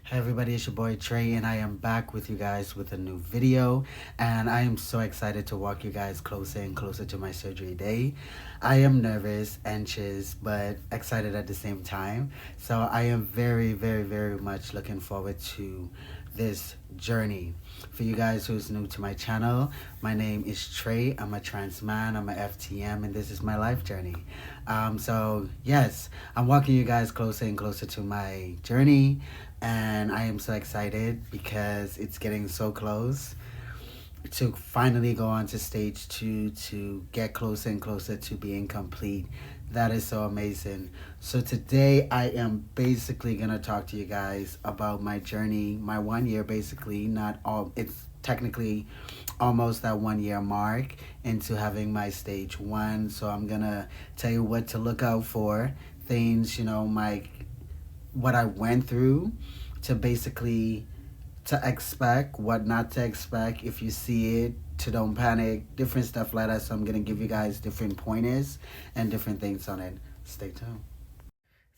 Hey everybody, it's your boy Trey, and I am back with you guys with a new video. And I am so excited to walk you guys closer and closer to my surgery day. I am nervous, anxious, but excited at the same time. So I am very, very, very much looking forward to this journey. For you guys who's new to my channel, my name is Trey. I'm a trans man, I'm a FTM, and this is my life journey. So yes, I'm walking you guys closer and closer to my journey, and I am so excited because it's getting so close to finally go on to stage 2 to get closer and closer to being complete. That is so amazing. So today I am basically going to talk to you guys about my journey, my 1 year basically, not all, it's technically almost that 1 year mark into having my stage 1. So I'm going to tell you what to look out for, things, my what I went through to basically to expect, what not to expect if you see it, to don't panic, different stuff like that. So I'm gonna give you guys different pointers and different things on it. Stay tuned.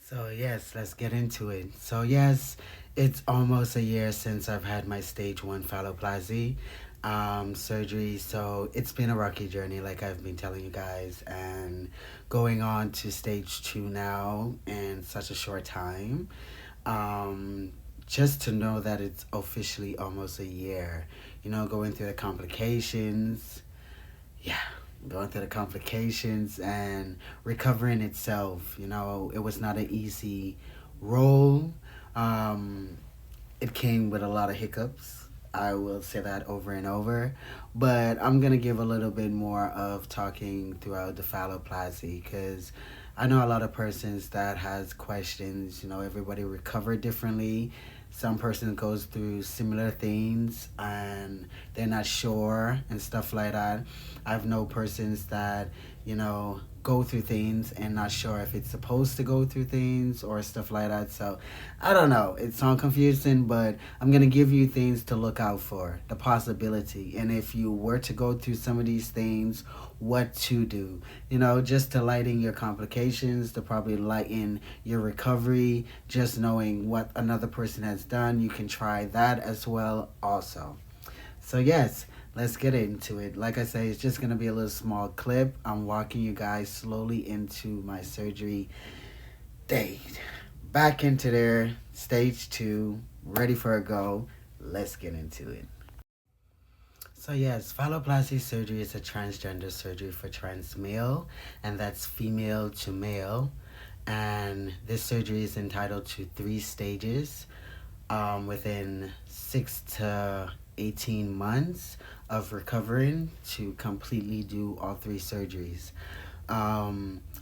So yes, let's get into it. So yes, it's almost a year since I've had my stage 1 phalloplasty surgery. So it's been a rocky journey, like I've been telling you guys, and going on to stage 2 now in such a short time. Um, just to know that it's officially almost a year, going through the complications. Yeah, going through the complications and recovering itself. It was not an easy role. Um, it came with a lot of hiccups. I will say that over and over. But I'm going to give a little bit more of talking throughout the phalloplasty because I know a lot of persons that has questions. Everybody recover differently. Some person goes through similar things and they're not sure and stuff like that. I've known persons that, go through things and not sure if it's supposed to go through things or stuff like that. So I don't know. It sounds confusing, but I'm going to give you things to look out for, the possibility. And if you were to go through some of these things, what to do, just to lighten your complications, to probably lighten your recovery, just knowing what another person has done. You can try that as well also. So yes, let's get into it. Like I say, it's just gonna be a little small clip. I'm walking you guys slowly into my surgery date. Back into there, stage 2, ready for a go. Let's get into it. So yes, phalloplasty surgery is a transgender surgery for trans male, and that's female to male. And this surgery is entitled to 3 stages within 6 to 18 months of recovering to completely do all 3 surgeries.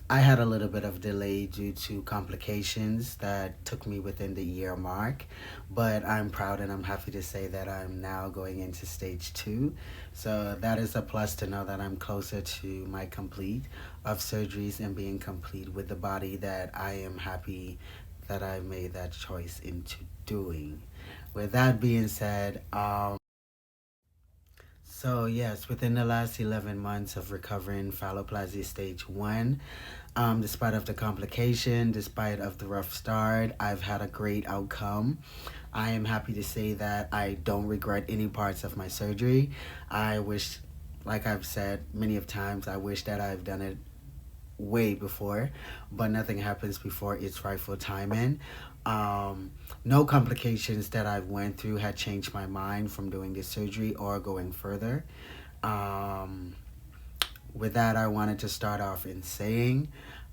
I had a little bit of delay due to complications that took me within the year mark, but I'm proud and I'm happy to say that I'm now going into stage 2. So that is a plus to know that I'm closer to my complete of surgeries and being complete with the body that I am happy that I made that choice into doing. With that being said, so yes, within the last 11 months of recovering phalloplasty stage 1, despite of the complication, despite of the rough start, I've had a great outcome. I am happy to say that I don't regret any parts of my surgery. I wish, like I've said many of times, I wish that I've done it way before, but nothing happens before its rightful timing. Um, no complications that I went through had changed my mind from doing this surgery or going further. Um, with that, I wanted to start off in saying,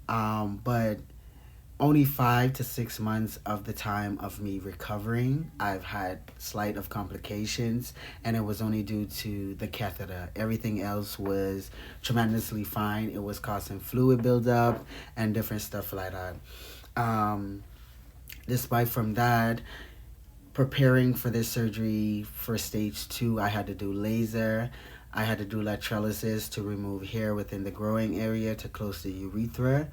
but only 5 to 6 months of the time of me recovering, I've had slight of complications, and it was only due to the catheter. Everything else was tremendously fine. It was causing fluid buildup and different stuff like that. Um, Despite from that, preparing for this surgery for stage 2, I had to do laser. I had to do electrolysis to remove hair within the growing area to close the urethra.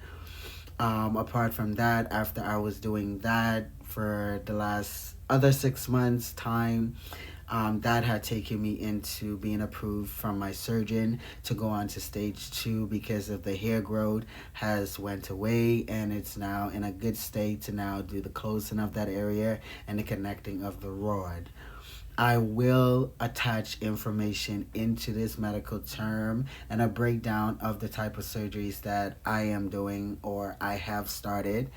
Apart from that, after I was doing that for the last other 6 months time, That had taken me into being approved from my surgeon to go on to stage 2 because of the hair growth has went away, and it's now in a good state to now do the closing of that area and the connecting of the rod. I will attach information into this medical term and a breakdown of the type of surgeries that I am doing or I have started.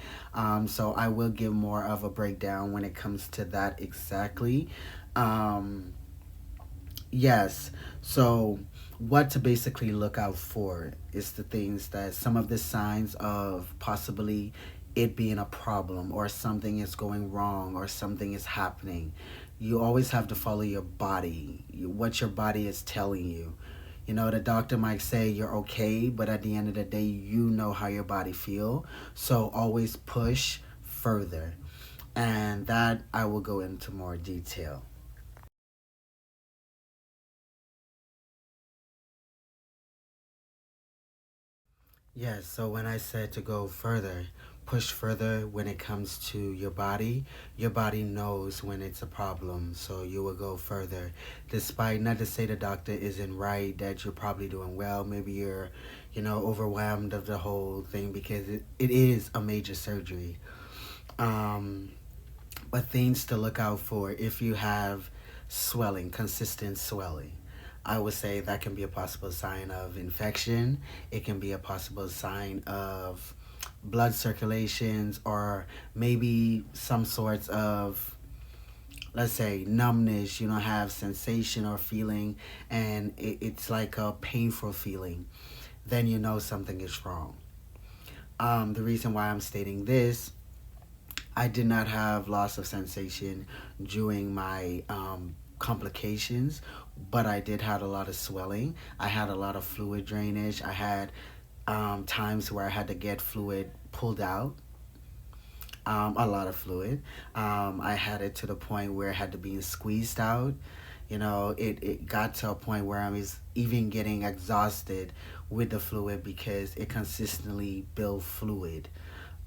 So I will give more of a breakdown when it comes to that exactly. Um, yes. So what to basically look out for is the things that some of the signs of possibly it being a problem or something is going wrong or something is happening. You always have to follow your body, what your body is telling you. You know, the doctor might say you're okay, but at the end of the day, you know how your body feel. So always push further. And that I will go into more detail. Yes, so when I said to go further, push further when it comes to your body knows when it's a problem, so you will go further. Despite, not to say the doctor isn't right, that you're probably doing well, maybe you're, overwhelmed of the whole thing because it is a major surgery. Um, but things to look out for if you have swelling, consistent swelling. I would say that can be a possible sign of infection. It can be a possible sign of blood circulations or maybe some sorts of, let's say, numbness. You don't have sensation or feeling, and it's like a painful feeling. Then you know something is wrong. The reason why I'm stating this, I did not have loss of sensation during my complications, but I did have a lot of swelling. I had a lot of fluid drainage. I had times where I had to get fluid pulled out, a lot of fluid. I had it to the point where it had to be squeezed out. It got to a point where I was even getting exhausted with the fluid because it consistently built fluid.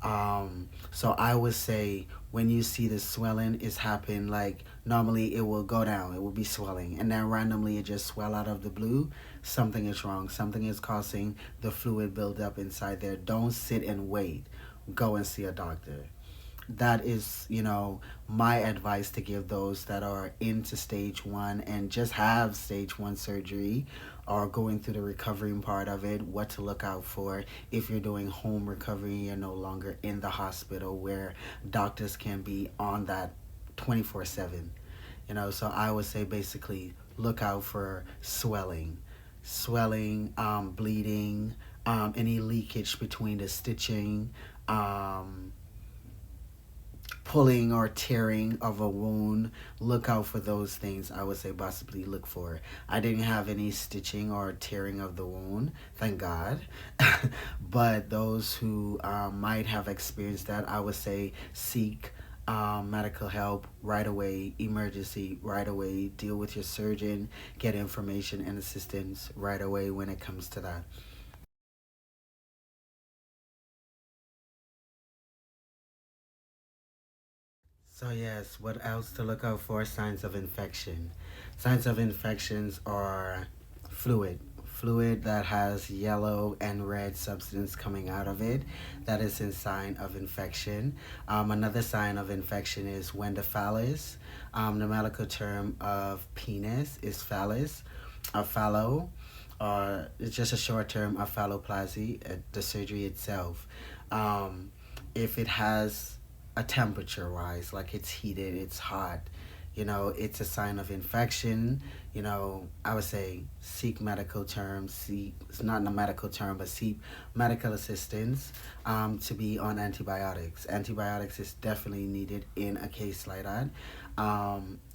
So I would say when you see the swelling is happen, like normally it will go down, it will be swelling, and then randomly it just swell out of the blue. Something is wrong. Something is causing the fluid buildup inside there. Don't sit and wait. Go and see a doctor. That is, my advice to give those that are into stage 1 and just have stage 1 surgery or going through the recovery part of it, what to look out for if you're doing home recovery. You're no longer in the hospital where doctors can be on that 24/7. So I would say basically look out for swelling, bleeding, any leakage between the stitching, um, pulling or tearing of a wound. Look out for those things. I would say possibly look for. I didn't have any stitching or tearing of the wound, thank God. But those who might have experienced that, I would say seek medical help right away, emergency right away. Deal with your surgeon, get information and assistance right away when it comes to that. So yes, what else to look out for? Signs of infection. Signs of infections are fluid that has yellow and red substance coming out of it. That is a sign of infection. Another sign of infection is when the phallus, the medical term of penis is phallus, a phallo, or it's just a short term of phalloplasty, the surgery itself. Um, if it has a temperature rise, like it's heated, it's hot, it's a sign of infection. I would say seek medical terms, seek, it's not a medical term, but seek medical assistance to be on antibiotics. Antibiotics is definitely needed in a case like that.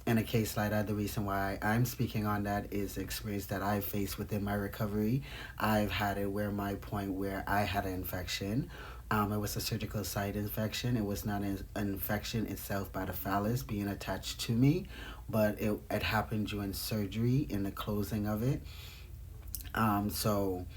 In a case like that, the reason why I'm speaking on that is the experience that I faced within my recovery. I've had it where my point where I had an infection. It was a surgical site infection. It was not an infection itself by the phallus being attached to me, but it happened during surgery in the closing of it. So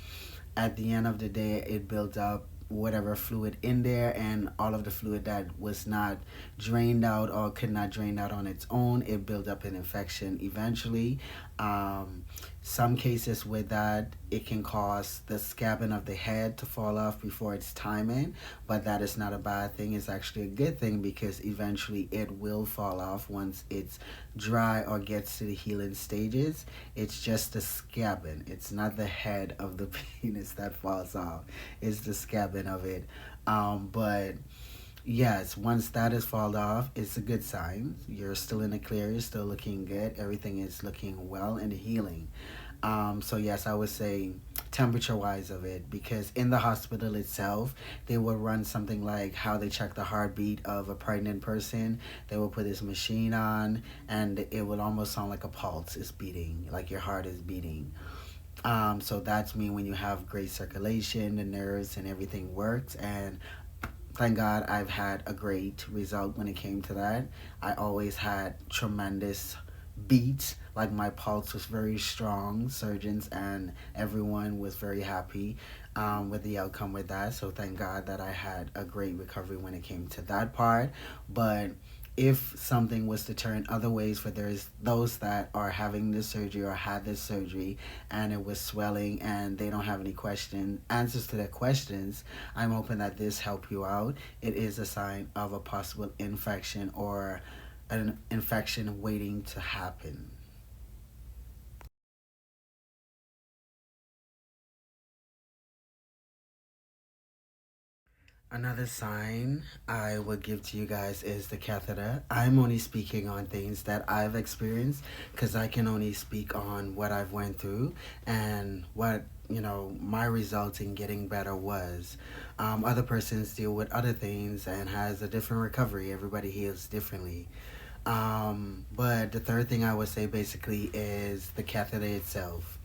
at the end of the day, it built up. whatever fluid in there, and all of the fluid that was not drained out or could not drain out on its own, it built up an infection eventually. um, some cases with that, it can cause the scabbing of the head to fall off before its timing, but that is not a bad thing. It's actually a good thing because eventually it will fall off once it's dry or gets to the healing stages. It's just the scabbing. It's not the head of the penis that falls off. It's the scabbing of it. But yes, once that is fallen off, it's a good sign. You're still in the clear. You're still looking good. Everything is looking well and healing. So yes, I would say temperature wise of it, because in the hospital itself, they will run something like how they check the heartbeat of a pregnant person. They will put this machine on, and it will almost sound like a pulse is beating, like your heart is beating. So that's me when you have great circulation, the nerves and everything works. And thank God I've had a great result when it came to that. I always had tremendous beats, like my pulse was very strong. Surgeons and everyone was very happy with the outcome with that. So thank God that I had a great recovery when it came to that part. But if something was to turn other ways, for there's those that are having this surgery or had this surgery and it was swelling and they don't have any answers to their questions, I'm hoping that this help you out. It is a sign of a possible infection or an infection waiting to happen. Another sign I would give to you guys is the catheter. I'm only speaking on things that I've experienced because I can only speak on what I've went through and what my result in getting better was. Other persons deal with other things and has a different recovery. Everybody heals differently. But the third thing I would say basically is the catheter itself.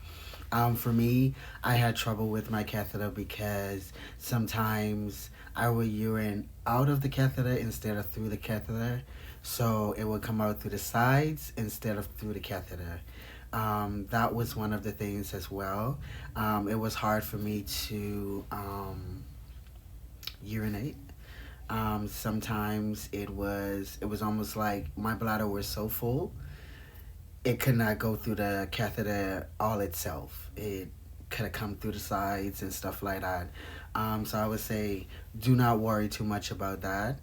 For me, I had trouble with my catheter because sometimes I would urine out of the catheter instead of through the catheter. So it would come out through the sides instead of through the catheter. That was one of the things as well. It was hard for me to urinate. Sometimes it was almost like my bladder was so full it could not go through the catheter all itself. It could have come through the sides and stuff like that. So I would say do not worry too much about that.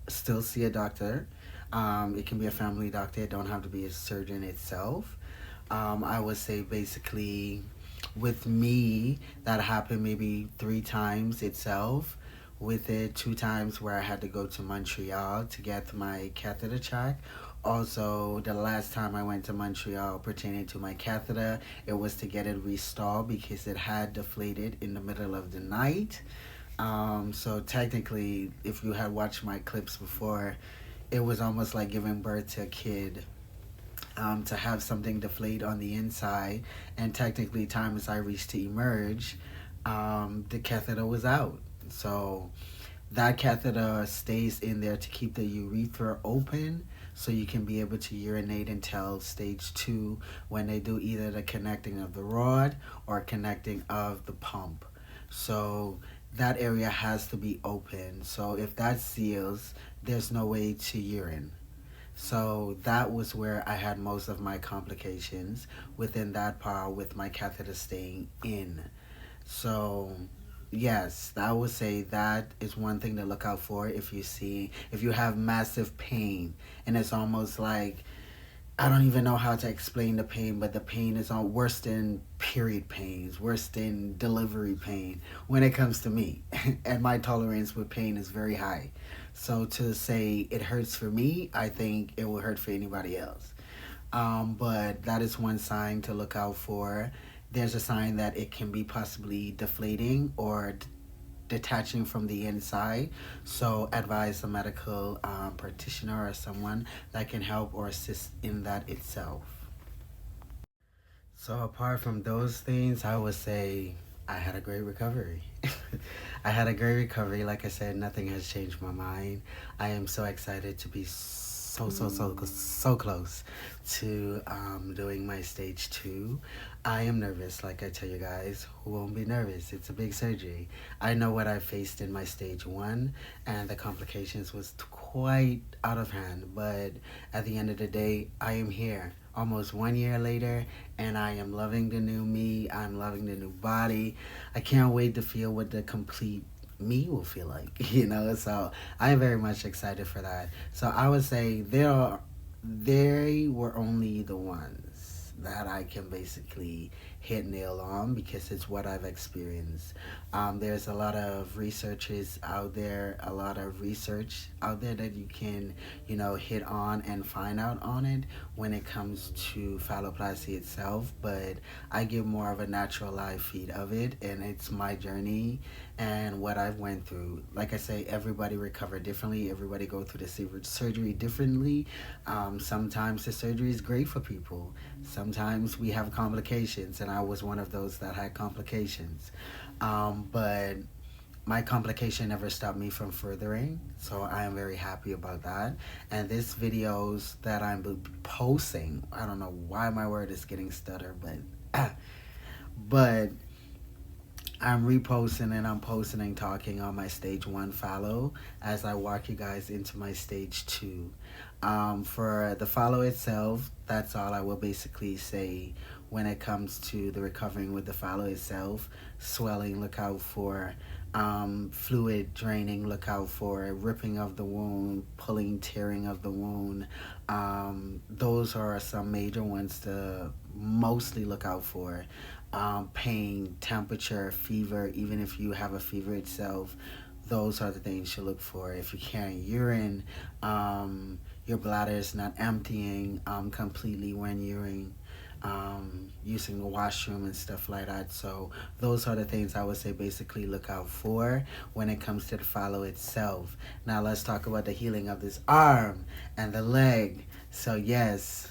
Still see a doctor. It can be a family doctor. It don't have to be a surgeon itself. I would say basically with me that happened maybe 3 times itself. With it 2 times where I had to go to Montreal to get my catheter check. Also, the last time I went to Montreal pertaining to my catheter, it was to get it restored because it had deflated in the middle of the night. So technically, if you had watched my clips before, it was almost like giving birth to a kid. To have something deflate on the inside, and technically, time as I reached to emerge, the catheter was out. So that catheter stays in there to keep the urethra open so you can be able to urinate until stage 2 when they do either the connecting of the rod or connecting of the pump. So that area has to be open. So if that seals, there's no way to urine. So that was where I had most of my complications within that part with my catheter staying in. So yes, I would say that is one thing to look out for if you have massive pain and it's almost like I don't even know how to explain the pain, but the pain is all worse than period pains, worse than delivery pain when it comes to me. And my tolerance with pain is very high. So to say it hurts for me, I think it will hurt for anybody else. But that is one sign to look out for. There's a sign that it can be possibly deflating or detaching from the inside. So advise a medical practitioner or someone that can help or assist in that itself. So apart from those things, I would say I had a great recovery. I had a great recovery. Like I said, nothing has changed my mind. I am so excited to be so so close to doing my stage 2. I am nervous, like I tell you guys. Who won't be nervous? It's a big surgery. I know what I faced in my stage 1, and the complications was quite out of hand. But at the end of the day, I am here. Almost 1 year later, and I am loving the new me. I'm loving the new body. I can't wait to feel what the complete me will feel like, So I am very much excited for that. So I would say they were only the ones that I can basically hit nail on because it's what I've experienced. There's a lot of researches out there, a lot of research out there that you can, hit on and find out on it when it comes to phalloplasty itself. But I give more of a natural live feed of it, and it's my journey and what I've went through. Like I say, everybody recover differently. Everybody go through the surgery differently. Sometimes the surgery is great for people. Sometimes we have complications, and I was one of those that had complications. But my complication never stopped me from furthering, so I am very happy about that. And this videos that I'm posting, I don't know why my word is getting stutter, but I'm reposting and I'm posting and talking on my stage 1 fallow as I walk you guys into my stage 2. For the fallow itself, that's all I will basically say when it comes to the recovering with the fallow itself. Swelling, look out for fluid draining, look out for ripping of the wound, pulling, tearing of the wound. Those are some major ones to mostly look out for. Pain, temperature, fever, even if you have a fever itself, those are the things you look for. If you carry urine, your bladder is not emptying completely when you're using the washroom and stuff like that. So those are the things I would say basically look out for when it comes to the fallow itself. Now let's talk about the healing of this arm and the leg. So yes.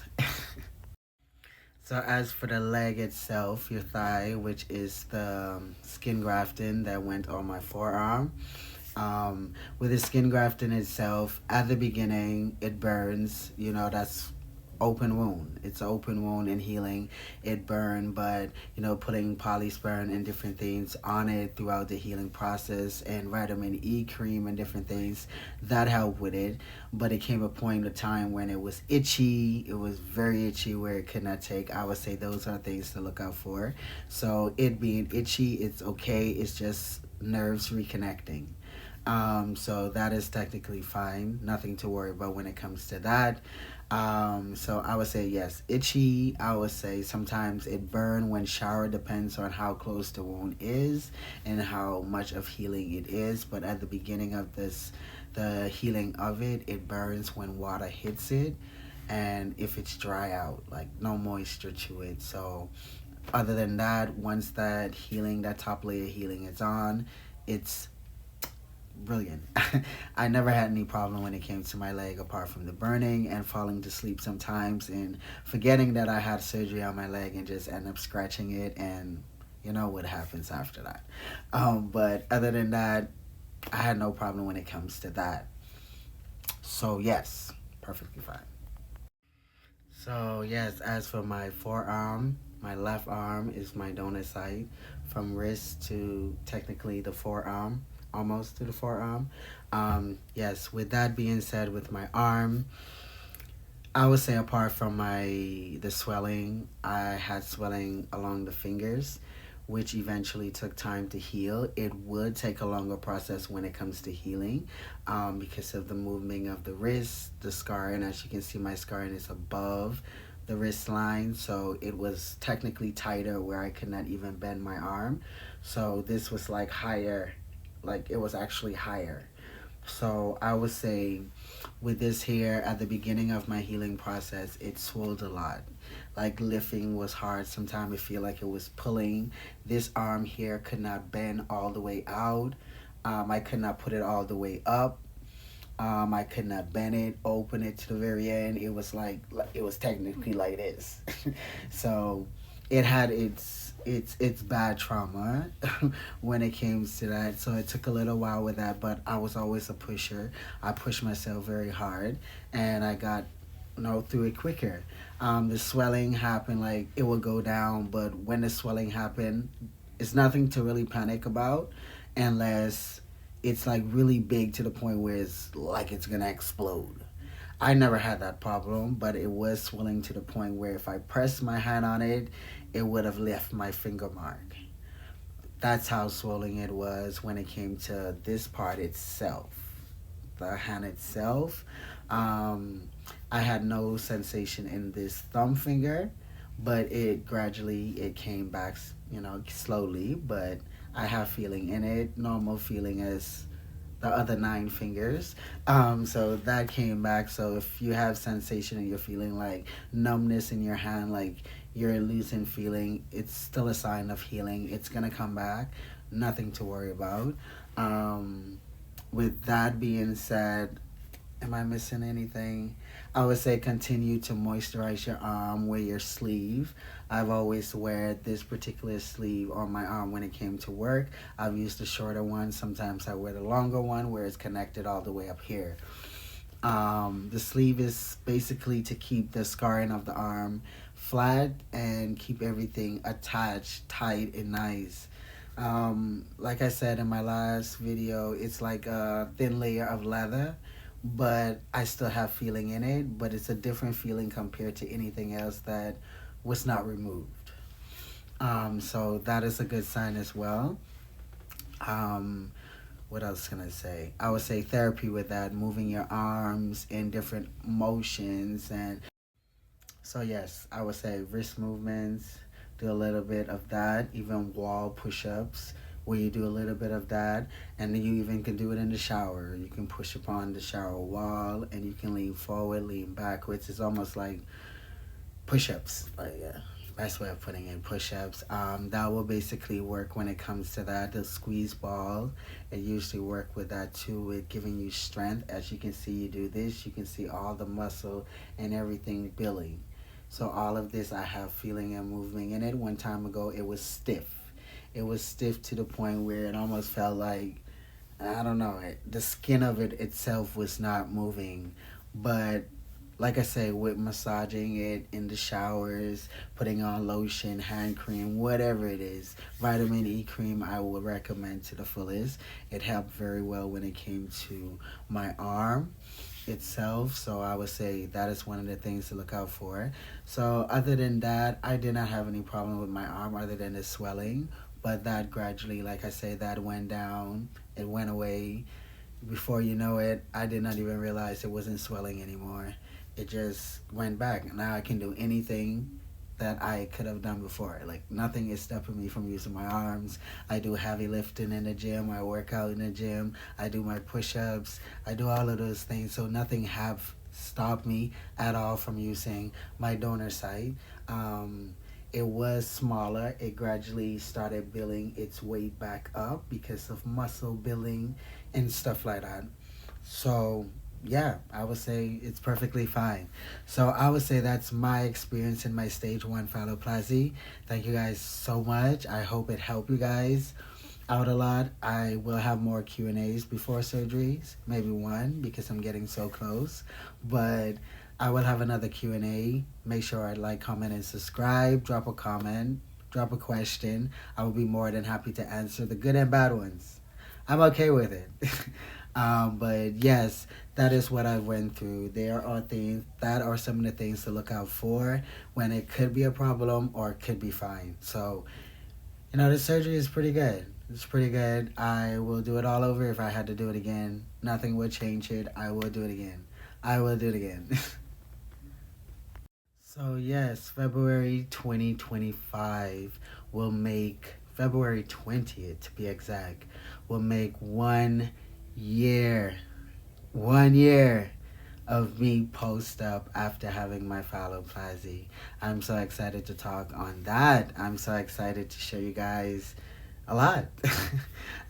So as for the leg itself, your thigh, which is the skin grafting that went on my forearm. With the skin grafting itself, at the beginning, it burns. That's open wound. It's an open wound and healing. It burned, but putting polysporin and different things on it throughout the healing process, and vitamin E cream and different things that helped with it. But it came a point of time when it was itchy. It was very itchy where it could not take. I would say those are things to look out for. So it being itchy, it's okay. It's just nerves reconnecting. So that is technically fine. Nothing to worry about when it comes to that. So I would say yes, itchy. I would say sometimes it burn when shower, depends on how close the wound is and how much of healing it is. But at the beginning of the healing of it, it burns when water hits it, and if it's dry out, like no moisture to it. So other than that, once that top layer healing is on, it's brilliant. I never had any problem when it came to my leg, apart from the burning and falling to sleep sometimes and forgetting that I had surgery on my leg and just end up scratching it, and you know what happens after that. But other than that, I had no problem when it comes to that. So yes, perfectly fine. So yes, as for my forearm, my left arm is my donor site, from wrist to technically the forearm, almost to the forearm. Yes, with that being said, with my arm, I would say apart from the swelling, I had swelling along the fingers, which eventually took time to heal. It would take a longer process when it comes to healing, because of the movement of the wrist, the scarring. As you can see, my scarring is above the wrist line, so it was technically tighter where I could not even bend my arm. So this was like higher, like it was actually higher. So I would say with this here, at the beginning of my healing process, it swelled a lot. Like lifting was hard. Sometimes it feel like it was pulling. This arm here could not bend all the way out. I could not put it all the way up. I could not bend it, open it to the very end. It was like it was technically like this. So it had its it's bad trauma when it came to that. So it took a little while with that, but I was always a pusher. I pushed myself very hard, and I got through it quicker. The swelling happened, like it would go down, but when the swelling happened, it's nothing to really panic about, unless it's like really big to the point where it's like it's gonna explode. I never had that problem, but it was swelling to the point where if I pressed my hand on it, it would have left my finger mark. That's how swollen it was when it came to this part itself, the hand itself. Um, I had no sensation in this thumb finger, but it gradually it came back, slowly. But I have feeling in it, normal feeling as the other nine fingers. So that came back. So if you have sensation and you're feeling like numbness in your hand, like you're losing feeling, it's still a sign of healing. It's gonna come back. Nothing to worry about. Um, with that being said, am I missing anything? I would say continue to moisturize your arm with your sleeve. I've always wear this particular sleeve on my arm when it came to work. I've used the shorter one. Sometimes I wear the longer one where it's connected all the way up here. The sleeve is basically to keep the scarring of the arm flat and keep everything attached, tight, and nice. Like I said in my last video, it's like a thin layer of leather, but I still have feeling in it, but it's a different feeling compared to anything else that was not removed. So that is a good sign as well. Um, what else can I say? I would say therapy with that, moving your arms in different motions. And so, yes, I would say wrist movements, do a little bit of that, even wall push ups. Where you do a little bit of that, and then you even can do it in the shower. You can push upon the shower wall, and you can lean forward, lean backwards. It's almost like push-ups, like best way of putting it, push-ups. That will basically work when it comes to that. The squeeze ball, it usually work with that too, with giving you strength. As you can see, you do this, you can see all the muscle and everything building. So all of this, I have feeling and movement in it. One time ago, it was stiff. It was stiff to the point where it almost felt like, I don't know, the skin of it itself was not moving. But like I say, with massaging it in the showers, putting on lotion, hand cream, whatever it is, vitamin E cream, I would recommend to the fullest. It helped very well when it came to my arm itself. So I would say that is one of the things to look out for. So other than that, I did not have any problem with my arm other than the swelling. But that gradually, like I say, that went down. It went away. Before you know it, I did not even realize it wasn't swelling anymore. It just went back. Now I can do anything that I could have done before. Like nothing is stopping me from using my arms. I do heavy lifting in the gym. I work out in the gym. I do my push-ups. I do all of those things. So nothing have stopped me at all from using my donor site. It was smaller. It gradually started building its weight back up because of muscle building and stuff like that. So yeah, I would say it's perfectly fine. So I would say that's my experience in my stage 1 phalloplasty. Thank you guys so much. I hope it helped you guys out a lot. I will have more Q&As before surgeries, maybe one because I'm getting so close. But I will have another Q&A. Make sure I like, comment, and subscribe. Drop a comment, drop a question. I will be more than happy to answer the good and bad ones. I'm okay with it. But yes, that is what I went through. There are things, that are some of the things to look out for when it could be a problem or it could be fine. So, the surgery is pretty good. It's pretty good. I will do it all over if I had to do it again. Nothing would change it. I will do it again. I will do it again. So yes, February 2025 will make, February 20th to be exact, will make 1 year, 1 year of me post up after having my phalloplasty. I'm so excited to talk on that. I'm so excited to show you guys a lot.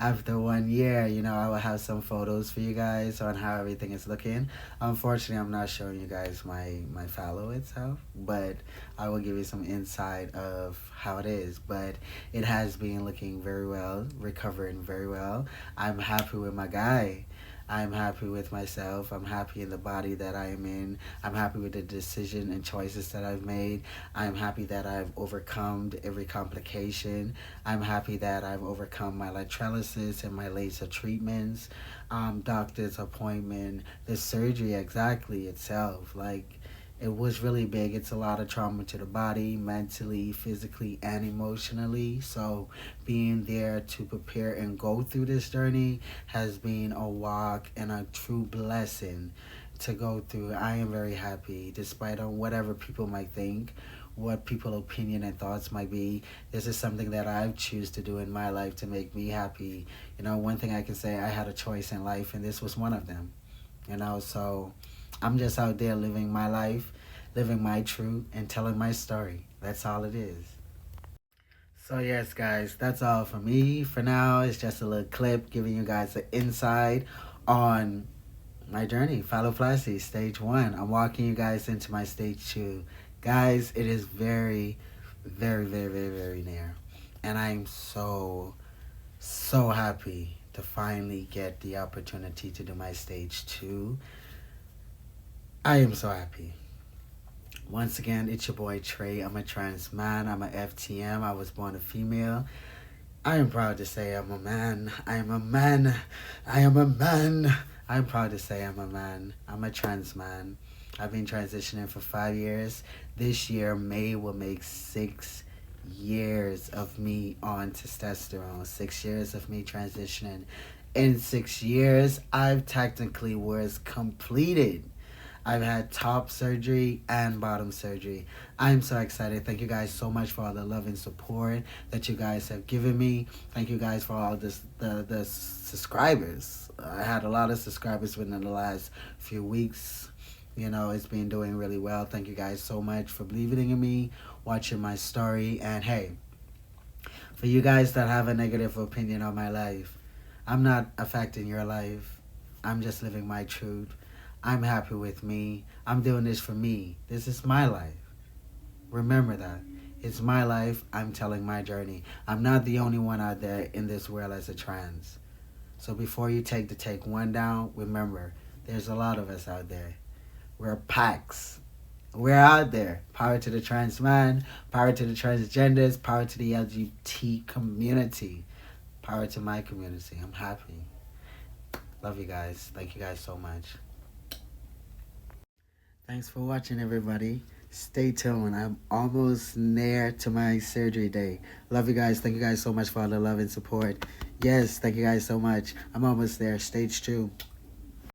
After 1 year, I will have some photos for you guys on how everything is looking. Unfortunately, I'm not showing you guys my fallow itself, but I will give you some insight of how it is. But it has been looking very well, recovering very well. I'm happy with my guy. I'm happy with myself. I'm happy in the body that I am in. I'm happy with the decision and choices that I've made. I'm happy that I've overcome every complication. I'm happy that I've overcome my electrolysis and my laser treatments, doctor's appointment, the surgery exactly itself. Like, it was really big. It's a lot of trauma to the body, mentally, physically, and emotionally. So, being there to prepare and go through this journey has been a walk and a true blessing to go through. I am very happy, despite on whatever people might think, what people's opinion and thoughts might be. This is something that I've choose to do in my life to make me happy. One thing I can say, I had a choice in life, and this was one of them. So I'm just out there living my life, living my truth, and telling my story. That's all it is. So yes, guys, that's all for me. For now, it's just a little clip giving you guys an insight on my journey, Phalloplasty, stage 1. I'm walking you guys into my stage 2. Guys, it is very, very, very, very, very near. And I'm so, so happy to finally get the opportunity to do my stage 2. I am so happy. Once again, it's your boy Trey. I'm a trans man. I'm a FTM. I was born a female. I am proud to say I'm a man. I am a man. I am a man. I'm proud to say I'm a man. I'm a trans man. I've been transitioning for 5 years. This year, May will make 6 years of me on testosterone. 6 years of me transitioning. In 6 years, I've technically was completed. I've had top surgery and bottom surgery. I'm so excited. Thank you guys so much for all the love and support that you guys have given me. Thank you guys for all the subscribers. I had a lot of subscribers within the last few weeks. It's been doing really well. Thank you guys so much for believing in me, watching my story. And hey, for you guys that have a negative opinion on my life, I'm not affecting your life. I'm just living my truth. I'm happy with me. I'm doing this for me. This is my life. Remember that. It's my life. I'm telling my journey. I'm not the only one out there in this world as a trans. So before you take one down, remember, there's a lot of us out there. We're packs. We're out there. Power to the trans man. Power to the transgenders. Power to the LGBT community. Power to my community. I'm happy. Love you guys. Thank you guys so much. Thanks for watching, everybody. Stay tuned. I'm almost near to my surgery day. Love you guys. Thank you guys so much for all the love and support. Yes, thank you guys so much. I'm almost there. Stage 2.